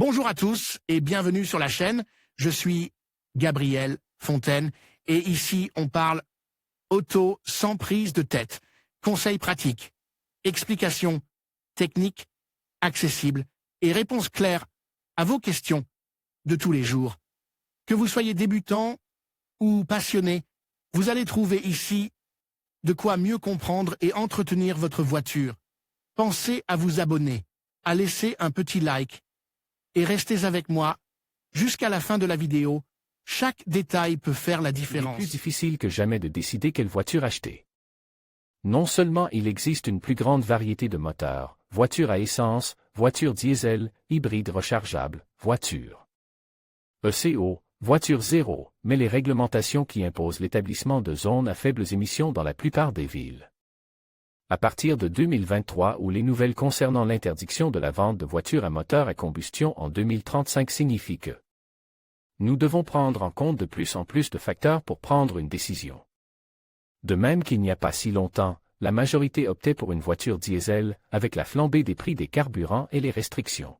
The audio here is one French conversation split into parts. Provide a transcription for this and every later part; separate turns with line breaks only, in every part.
Bonjour à tous et bienvenue sur la chaîne. Je suis Gabriel Fontaine et ici on parle auto sans prise de tête. Conseils pratiques, explications techniques, accessibles et réponses claires à vos questions de tous les jours. Que vous soyez débutant ou passionné, vous allez trouver ici de quoi mieux comprendre et entretenir votre voiture. Pensez à vous abonner, à laisser un petit like et restez avec moi jusqu'à la fin de la vidéo. Chaque détail peut faire la différence.
Il est plus difficile que jamais de décider quelle voiture acheter. Non seulement il existe une plus grande variété de moteurs, voitures à essence, voitures diesel, hybrides rechargeables, voitures ECO, voitures zéro, mais les réglementations qui imposent l'établissement de zones à faibles émissions dans la plupart des villes. À partir de 2023 ou les nouvelles concernant l'interdiction de la vente de voitures à moteur à combustion en 2035 signifient que nous devons prendre en compte de plus en plus de facteurs pour prendre une décision. De même qu'il n'y a pas si longtemps, la majorité optait pour une voiture diesel, avec la flambée des prix des carburants et les restrictions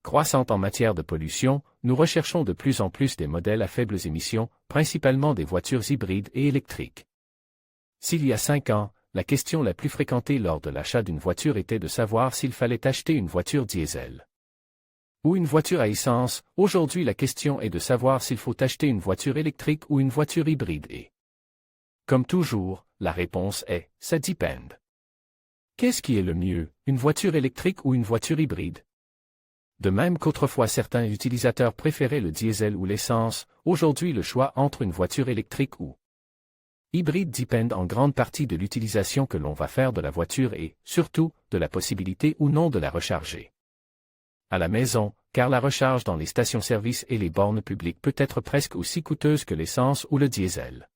croissantes en matière de pollution, nous recherchons de plus en plus des modèles à faibles émissions, principalement des voitures hybrides et électriques. S'il y a 5 ans, la question la plus fréquentée lors de l'achat d'une voiture était de savoir s'il fallait acheter une voiture diesel ou une voiture à essence, aujourd'hui la question est de savoir s'il faut acheter une voiture électrique ou une voiture hybride et, comme toujours, la réponse est « ça dépend ». Qu'est-ce qui est le mieux, une voiture électrique ou une voiture hybride? De même qu'autrefois certains utilisateurs préféraient le diesel ou l'essence, aujourd'hui le choix entre une voiture électrique ou hybride dépend en grande partie de l'utilisation que l'on va faire de la voiture et, surtout, de la possibilité ou non de la recharger à la maison, car la recharge dans les stations-service et les bornes publiques peut être presque aussi coûteuse que l'essence ou le diesel.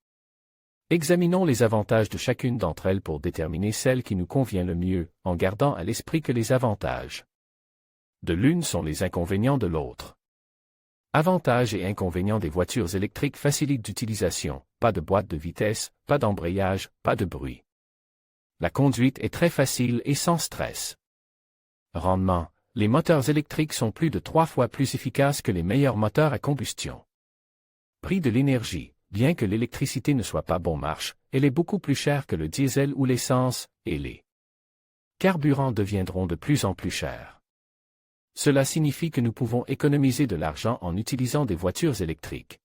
Examinons les avantages de chacune d'entre elles pour déterminer celle qui nous convient le mieux, en gardant à l'esprit que les avantages de l'une sont les inconvénients de l'autre. Avantages et inconvénients des voitures électriques facilitent d'utilisation, pas de boîte de vitesse, pas d'embrayage, pas de bruit. La conduite est très facile et sans stress. Rendement. Les moteurs électriques sont plus de 3 fois plus efficaces que les meilleurs moteurs à combustion. Prix de l'énergie. Bien que l'électricité ne soit pas bon marche, elle est beaucoup plus chère que le diesel ou l'essence, et les carburants deviendront de plus en plus chers. Cela signifie que nous pouvons économiser de l'argent en utilisant des voitures électriques.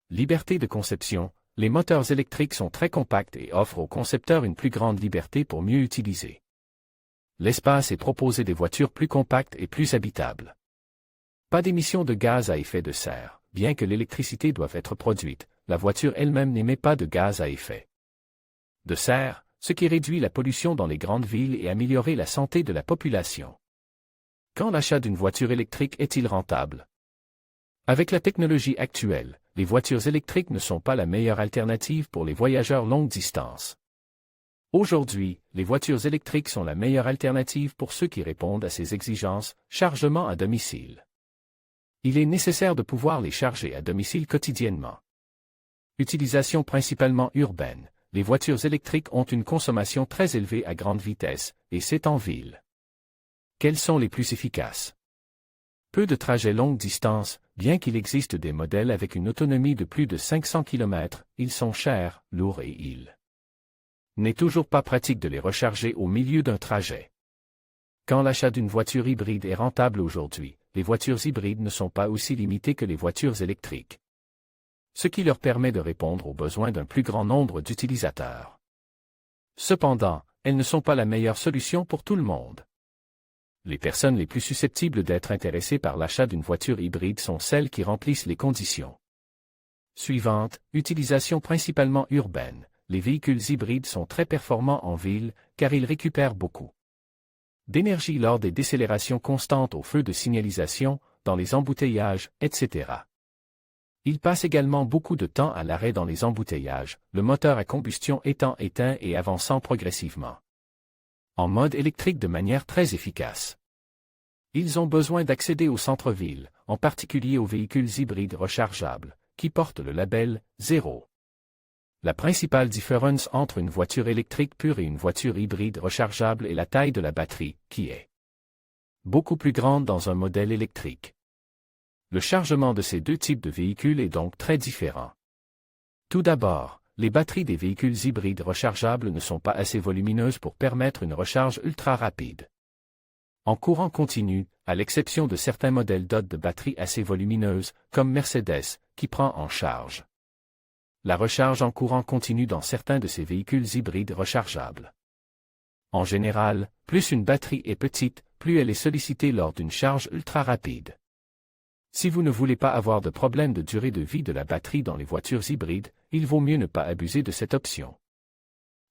Liberté de conception. Les moteurs électriques sont très compacts et offrent aux concepteurs une plus grande liberté pour mieux utiliser l'espace et proposer des voitures plus compactes et plus habitables. Pas d'émissions de gaz à effet de serre. Bien que l'électricité doive être produite, la voiture elle-même n'émet pas de gaz à effet de serre, ce qui réduit la pollution dans les grandes villes et améliore la santé de la population. Quand l'achat d'une voiture électrique est-il rentable? Avec la technologie actuelle, les voitures électriques ne sont pas la meilleure alternative pour les voyageurs longue distance. Aujourd'hui, les voitures électriques sont la meilleure alternative pour ceux qui répondent à ces exigences, chargement à domicile. Il est nécessaire de pouvoir les charger à domicile quotidiennement. Utilisation principalement urbaine, les voitures électriques ont une consommation très élevée à grande vitesse, et c'est en ville. Quels sont les plus efficaces? Peu de trajets longue distance, bien qu'il existe des modèles avec une autonomie de plus de 500 km, ils sont chers, lourds et il n'est toujours pas pratique de les recharger au milieu d'un trajet. Quand l'achat d'une voiture hybride est rentable aujourd'hui, les voitures hybrides ne sont pas aussi limitées que les voitures électriques, ce qui leur permet de répondre aux besoins d'un plus grand nombre d'utilisateurs. Cependant, elles ne sont pas la meilleure solution pour tout le monde. Les personnes les plus susceptibles d'être intéressées par l'achat d'une voiture hybride sont celles qui remplissent les conditions suivantes. Utilisation principalement urbaine. Les véhicules hybrides sont très performants en ville, car ils récupèrent beaucoup d'énergie lors des décélérations constantes aux feux de signalisation, dans les embouteillages, etc. Ils passent également beaucoup de temps à l'arrêt dans les embouteillages, le moteur à combustion étant éteint et avançant progressivement en mode électrique de manière très efficace. Ils ont besoin d'accéder au centre-ville, en particulier aux véhicules hybrides rechargeables, qui portent le label « zéro ». La principale différence entre une voiture électrique pure et une voiture hybride rechargeable est la taille de la batterie, qui est beaucoup plus grande dans un modèle électrique. Le chargement de ces deux types de véhicules est donc très différent. Tout d'abord, les batteries des véhicules hybrides rechargeables ne sont pas assez volumineuses pour permettre une recharge ultra rapide. En courant continu, à l'exception de certains modèles dotés de batteries assez volumineuses, comme Mercedes, qui prend en charge la recharge en courant continu dans certains de ces véhicules hybrides rechargeables. En général, plus une batterie est petite, plus elle est sollicitée lors d'une charge ultra rapide. Si vous ne voulez pas avoir de problème de durée de vie de la batterie dans les voitures hybrides, il vaut mieux ne pas abuser de cette option.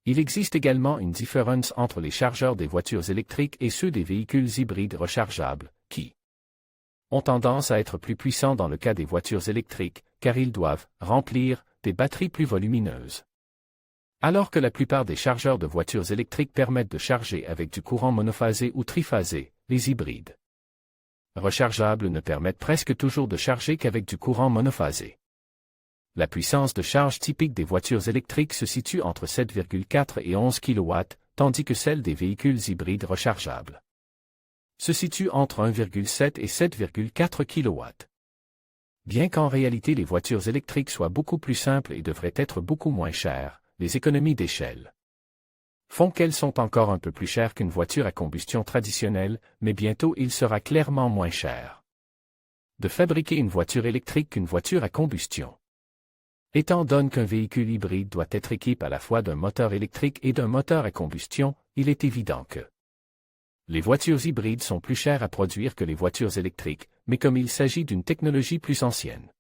Il existe également une différence entre les chargeurs des voitures électriques et ceux des véhicules hybrides rechargeables, qui ont tendance à être plus puissants dans le cas des voitures électriques, car ils doivent remplir des batteries plus volumineuses. Alors que la plupart des chargeurs de voitures électriques permettent de charger avec du courant monophasé ou triphasé, les hybrides rechargeables ne permettent presque toujours de charger qu'avec du courant monophasé. La puissance de charge typique des voitures électriques se situe entre 7,4 et 11 kW, tandis que celle des véhicules hybrides rechargeables se situe entre 1,7 et 7,4 kW. Bien qu'en réalité les voitures électriques soient beaucoup plus simples et devraient être beaucoup moins chères, les économies d'échelle font qu'elles sont encore un peu plus chères qu'une voiture à combustion traditionnelle, mais bientôt il sera clairement moins cher de fabriquer une voiture électrique qu'une voiture à combustion. Étant donné qu'un véhicule hybride doit être équipé à la fois d'un moteur électrique et d'un moteur à combustion, il est évident que les voitures hybrides sont plus chères à produire que les voitures électriques, mais comme il s'agit d'une technologie plus ancienne,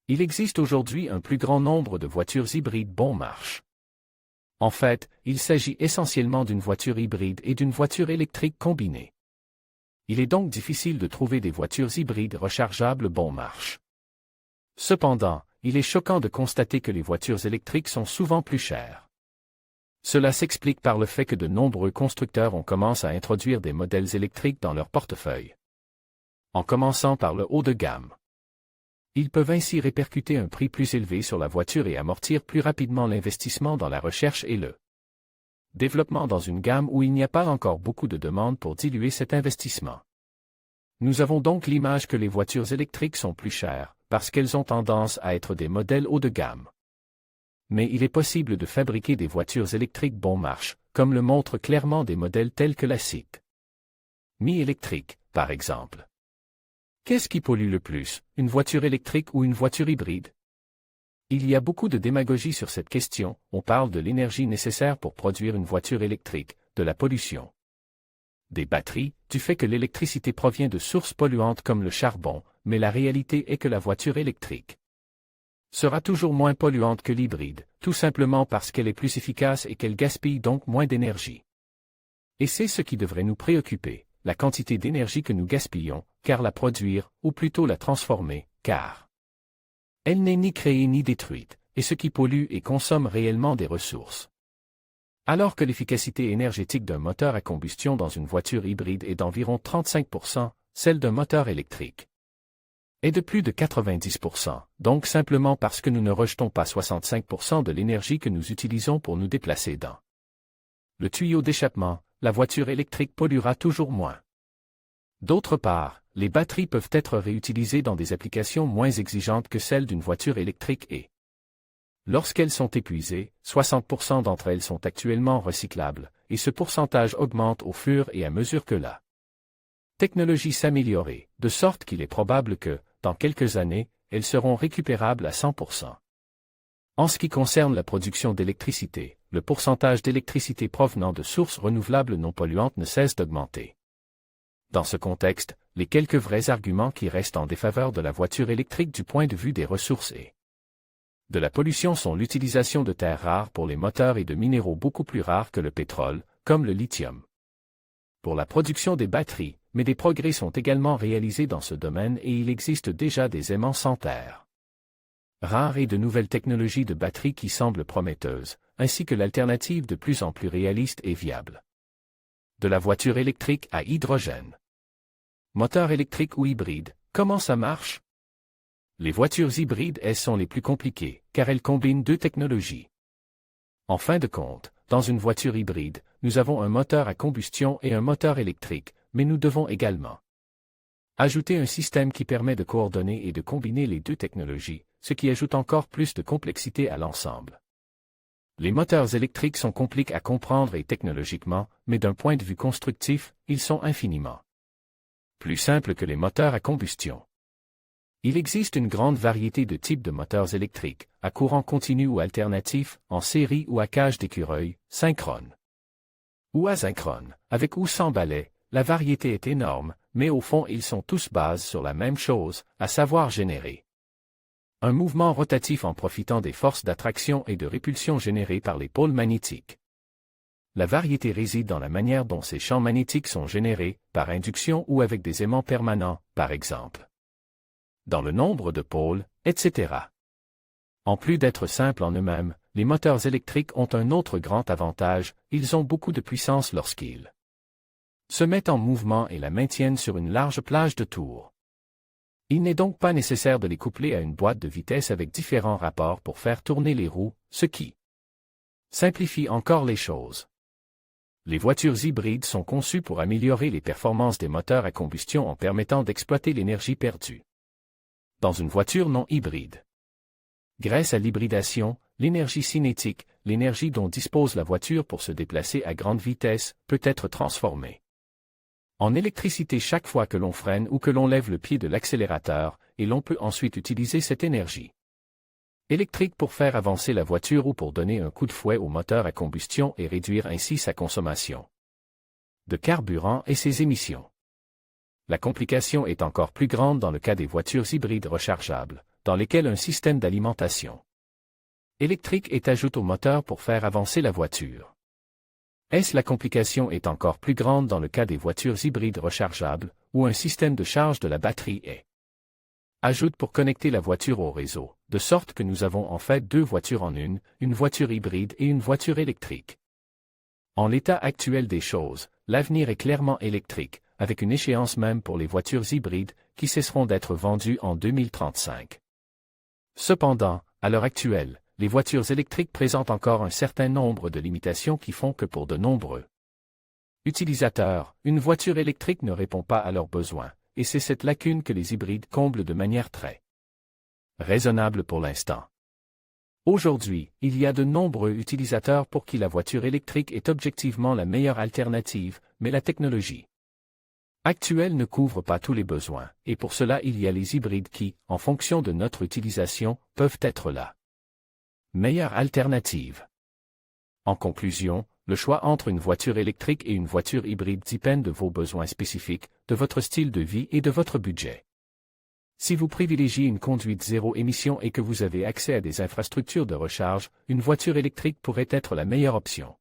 il existe aujourd'hui un plus grand nombre de voitures hybrides bon marche. En fait, il s'agit essentiellement d'une voiture hybride et d'une voiture électrique combinée. Il est donc difficile de trouver des voitures hybrides rechargeables bon marche. Cependant, il est choquant de constater que les voitures électriques sont souvent plus chères. Cela s'explique par le fait que de nombreux constructeurs ont commencé à introduire des modèles électriques dans leur portefeuille, en commençant par le haut de gamme. Ils peuvent ainsi répercuter un prix plus élevé sur la voiture et amortir plus rapidement l'investissement dans la recherche et le développement dans une gamme où il n'y a pas encore beaucoup de demandes pour diluer cet investissement. Nous avons donc l'image que les voitures électriques sont plus chères, parce qu'elles ont tendance à être des modèles haut de gamme. Mais il est possible de fabriquer des voitures électriques bon marche, comme le montrent clairement des modèles tels que la Cit Mi-électrique, par exemple. Qu'est-ce qui pollue le plus, une voiture électrique ou une voiture hybride? Il y a beaucoup de démagogie sur cette question, on parle de l'énergie nécessaire pour produire une voiture électrique, de la pollution des batteries, du fait que l'électricité provient de sources polluantes comme le charbon, mais la réalité est que la voiture électrique sera toujours moins polluante que l'hybride, tout simplement parce qu'elle est plus efficace et qu'elle gaspille donc moins d'énergie. Et c'est ce qui devrait nous préoccuper, la quantité d'énergie que nous gaspillons, car la produire, ou plutôt la transformer, car elle n'est ni créée ni détruite, et ce qui pollue et consomme réellement des ressources. Alors que l'efficacité énergétique d'un moteur à combustion dans une voiture hybride est d'environ 35%, celle d'un moteur électrique est de plus de 90%, donc simplement parce que nous ne rejetons pas 65% de l'énergie que nous utilisons pour nous déplacer dans le tuyau d'échappement, la voiture électrique polluera toujours moins. D'autre part, les batteries peuvent être réutilisées dans des applications moins exigeantes que celles d'une voiture électrique et lorsqu'elles sont épuisées, 60% d'entre elles sont actuellement recyclables, et ce pourcentage augmente au fur et à mesure que la technologie s'améliore, de sorte qu'il est probable que, dans quelques années, elles seront récupérables à 100%. En ce qui concerne la production d'électricité, le pourcentage d'électricité provenant de sources renouvelables non polluantes ne cesse d'augmenter. Dans ce contexte, les quelques vrais arguments qui restent en défaveur de la voiture électrique du point de vue des ressources et de la pollution sont l'utilisation de terres rares pour les moteurs et de minéraux beaucoup plus rares que le pétrole, comme le lithium, pour la production des batteries, mais des progrès sont également réalisés dans ce domaine et il existe déjà des aimants sans terre rares et de nouvelles technologies de batteries qui semblent prometteuses, ainsi que l'alternative de plus en plus réaliste et viable de la voiture électrique à hydrogène. Moteur électrique ou hybride, comment ça marche? Les voitures hybrides, elles sont les plus compliquées, car elles combinent deux technologies. En fin de compte, dans une voiture hybride, nous avons un moteur à combustion et un moteur électrique, mais nous devons également ajouter un système qui permet de coordonner et de combiner les deux technologies, ce qui ajoute encore plus de complexité à l'ensemble. Les moteurs électriques sont complexes à comprendre et technologiquement, mais d'un point de vue constructif, ils sont infiniment plus simples que les moteurs à combustion. Il existe une grande variété de types de moteurs électriques, à courant continu ou alternatif, en série ou à cage d'écureuil, synchrone ou asynchrone, avec ou sans balai. La variété est énorme, mais au fond ils sont tous basés sur la même chose, à savoir générer un mouvement rotatif en profitant des forces d'attraction et de répulsion générées par les pôles magnétiques. La variété réside dans la manière dont ces champs magnétiques sont générés, par induction ou avec des aimants permanents, par exemple, dans le nombre de pôles, etc. En plus d'être simples en eux-mêmes, les moteurs électriques ont un autre grand avantage, ils ont beaucoup de puissance lorsqu'ils se mettent en mouvement et la maintiennent sur une large plage de tours. Il n'est donc pas nécessaire de les coupler à une boîte de vitesse avec différents rapports pour faire tourner les roues, ce qui simplifie encore les choses. Les voitures hybrides sont conçues pour améliorer les performances des moteurs à combustion en permettant d'exploiter l'énergie perdue dans une voiture non hybride. Grâce à l'hybridation, l'énergie cinétique, l'énergie dont dispose la voiture pour se déplacer à grande vitesse, peut être transformée en électricité chaque fois que l'on freine ou que l'on lève le pied de l'accélérateur, et l'on peut ensuite utiliser cette énergie électrique pour faire avancer la voiture ou pour donner un coup de fouet au moteur à combustion et réduire ainsi sa consommation de carburant et ses émissions. La complication est encore plus grande dans le cas des voitures hybrides rechargeables, dans lesquelles un système d'alimentation électrique est ajouté au moteur pour faire avancer la voiture. La complication est encore plus grande dans le cas des voitures hybrides rechargeables, où un système de charge de la batterie est ajoute pour connecter la voiture au réseau, de sorte que nous avons en fait deux voitures en une voiture hybride et une voiture électrique. En l'état actuel des choses, l'avenir est clairement électrique, avec une échéance même pour les voitures hybrides, qui cesseront d'être vendues en 2035. Cependant, à l'heure actuelle, les voitures électriques présentent encore un certain nombre de limitations qui font que pour de nombreux utilisateurs, une voiture électrique ne répond pas à leurs besoins, et c'est cette lacune que les hybrides comblent de manière très raisonnable pour l'instant. Aujourd'hui, il y a de nombreux utilisateurs pour qui la voiture électrique est objectivement la meilleure alternative, mais la technologie actuelle ne couvre pas tous les besoins, et pour cela il y a les hybrides qui, en fonction de notre utilisation, peuvent être la meilleure alternative. En conclusion, le choix entre une voiture électrique et une voiture hybride dépend de vos besoins spécifiques, de votre style de vie et de votre budget. Si vous privilégiez une conduite zéro émission et que vous avez accès à des infrastructures de recharge, une voiture électrique pourrait être la meilleure option.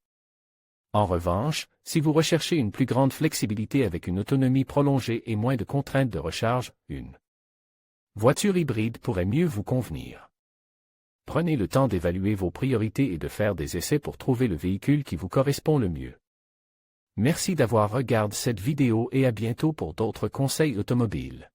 En revanche, si vous recherchez une plus grande flexibilité avec une autonomie prolongée et moins de contraintes de recharge, une voiture hybride pourrait mieux vous convenir. Prenez le temps d'évaluer vos priorités et de faire des essais pour trouver le véhicule qui vous correspond le mieux. Merci d'avoir regardé cette vidéo et à bientôt pour d'autres conseils automobiles.